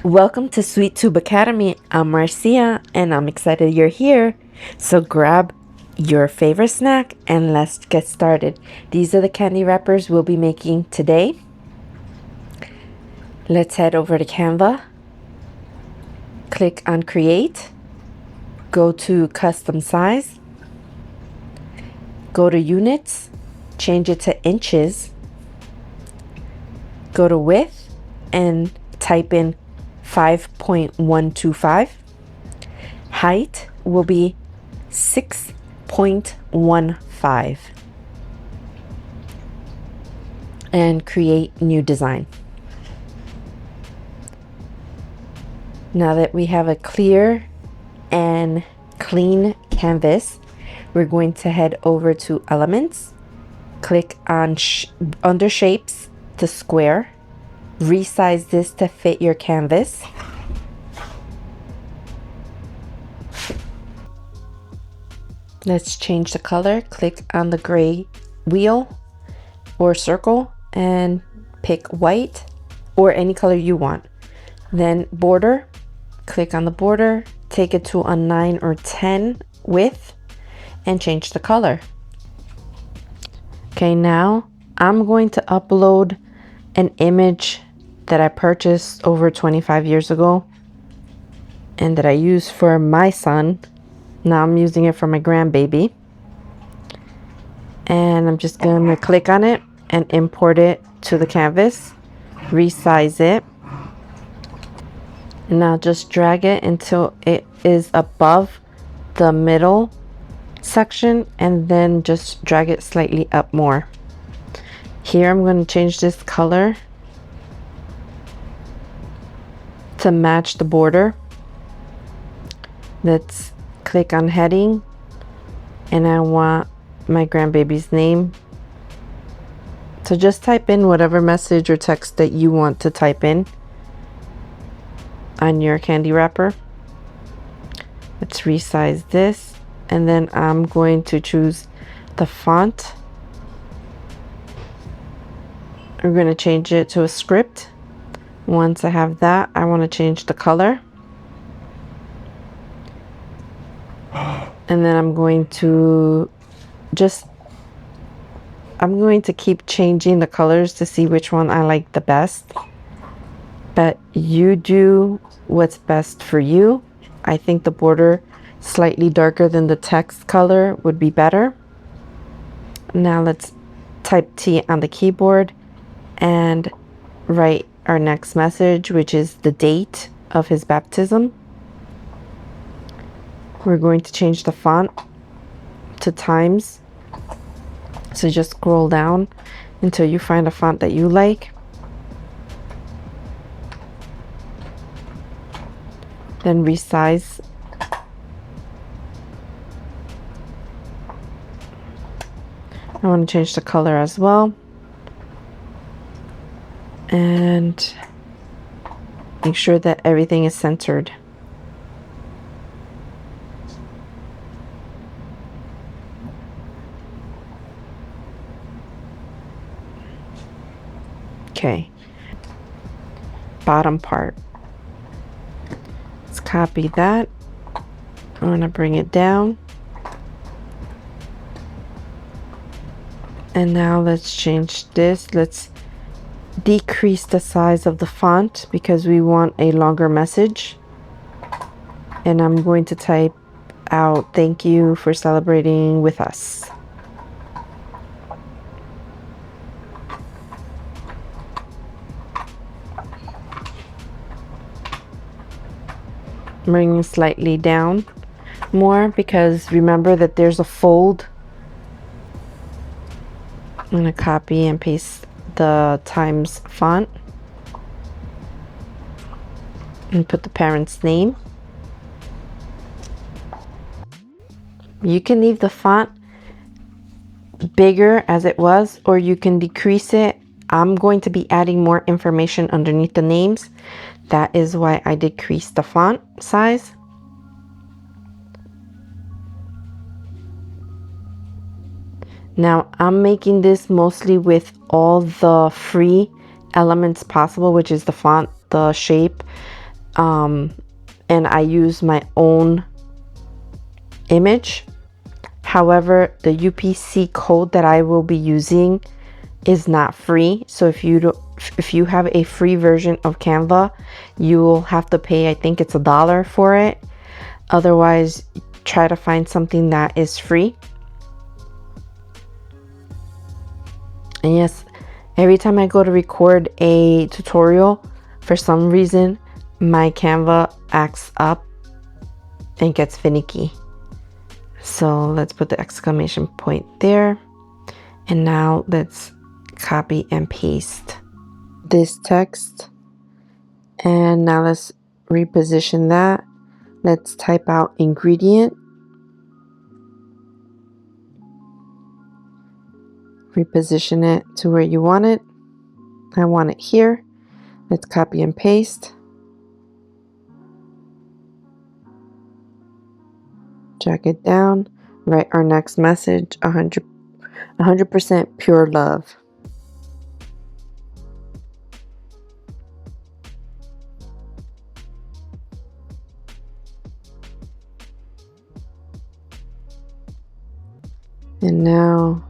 Welcome to SweetTube Academy. I'm Marcia and I'm excited you're here. So grab your favorite snack and let's get started. These are the candy wrappers we'll be making today. Let's head over to Canva. Click on Create. Go to Custom Size. Go to Units. Change it to inches. Go to Width and type in 5.125. Height will be 6.15 and create new design. Now that we have a clear and clean canvas, we're going to head over to Elements, click on under Shapes to Square, resize this to fit your canvas. Let's change the color. Click on the gray wheel or circle and pick white or any color you want. Then border, click on the border, take it to a 9 or 10 width and change the color. Okay, now I'm going to upload an image that I purchased over 25 years ago and that I use for my son. Now I'm using it for my grandbaby. And I'm just going to click on it and import it to the canvas. Resize it. And now just drag it until it is above the middle section and then just drag it slightly up more. Here I'm going to change this color to match the border. Let's click on heading and I want my grandbaby's name. So just type in whatever message or text that you want to type in on your candy wrapper. Let's resize this and then I'm going to choose the font. We're going to change it to a script. Once I have that, I want to change the color. And then I'm going to keep changing the colors to see which one I like the best. But you do what's best for you. I think the border slightly darker than the text color would be better. Now let's type T on the keyboard and write our next message, which is the date of his baptism. We're going to change the font to Times. So just scroll down until you find a font that you like. Then resize. I want to change the color as well. And make sure that everything is centered. Okay, bottom part. Let's copy that. I'm going to bring it down. And now let's change this. Let's decrease the size of the font because we want a longer message. And I'm going to type out, "Thank you for celebrating with us." Bring slightly down more because remember that there's a fold. I'm going to copy and paste the Times font and put the parent's name. You can leave the font bigger as it was, or you can decrease it. I'm going to be adding more information underneath the names. That is why I decreased the font size. Now I'm making this mostly with all the free elements possible, which is the font, the shape, and I use my own image. However, the UPC code that I will be using is not free. So if you have a free version of Canva, you will have to pay, I think it's $1 for it. Otherwise, try to find something that is free. And yes, every time I go to record a tutorial, for some reason, my Canva acts up and gets finicky. So let's put the exclamation point there. And now let's copy and paste this text. And now let's reposition that. Let's type out ingredient. Reposition it to where you want it. I want it here. Let's copy and paste. Drag it down. Write our next message, 100% pure love. And now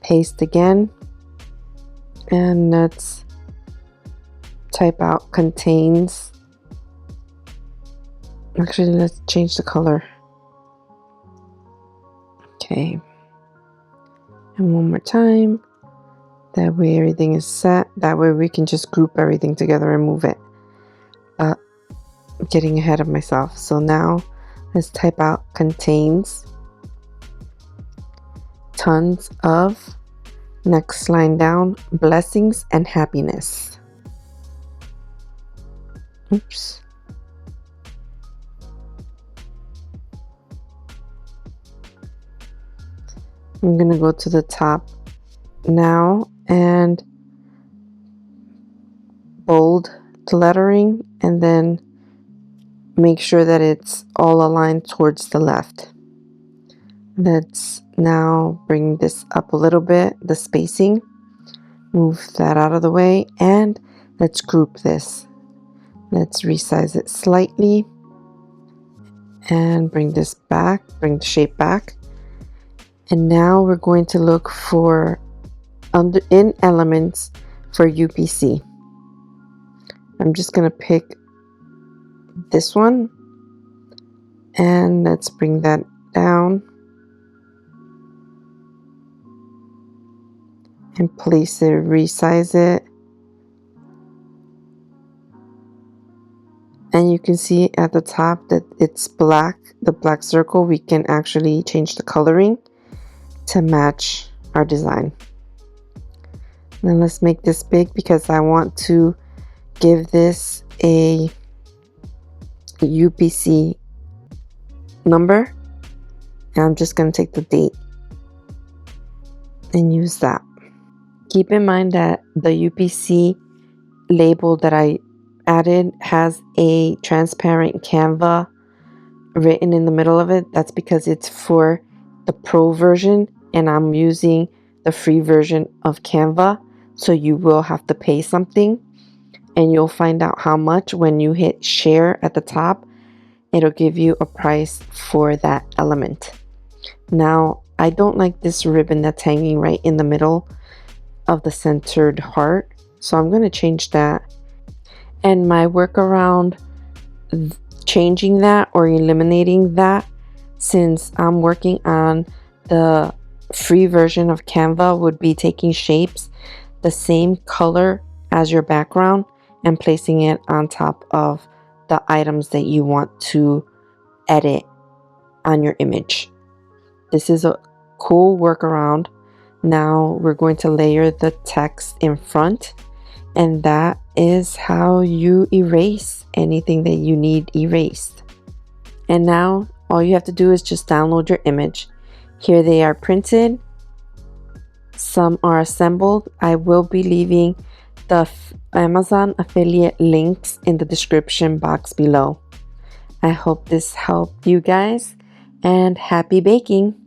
paste again. And let's type out contains. Actually, let's change the color. Okay. And one more time. That way everything is set. That way we can just group everything together and move it. I'm getting ahead of myself. So now let's type out contains tons of, next line down, blessings and happiness. Oops. I'm gonna go to the top now and bold the lettering and then make sure that it's all aligned towards the left. Let's now bring this up a little bit, the spacing, move that out of the way, and let's group this. Let's resize it slightly and bring this back, bring the shape back. And now we're going to look for in elements for UPC. I'm just going to pick this one and let's bring that down and place it, resize it. And you can see at the top that it's black, the black circle. We can actually change the coloring to match our design. Now let's make this big because I want to give this a UPC number. And I'm just going to take the date and use that. Keep in mind that the UPC label that I added has a transparent Canva written in the middle of it. That's because it's for the pro version and I'm using the free version of Canva. So you will have to pay something and you'll find out how much when you hit share at the top. It'll give you a price for that element. Now, I don't like this ribbon that's hanging right in the middle of the centered heart. So I'm going to change that. And my workaround changing that or eliminating that, since I'm working on the free version of Canva, would be taking shapes the same color as your background and placing it on top of the items that you want to edit on your image. This is a cool workaround. Now we're going to layer the text in front, and that is how you erase anything that you need erased. And now all you have to do is just download your image. Here they are printed. Some are assembled. I will be leaving the Amazon affiliate links in the description box below. I hope this helped you guys, and happy baking!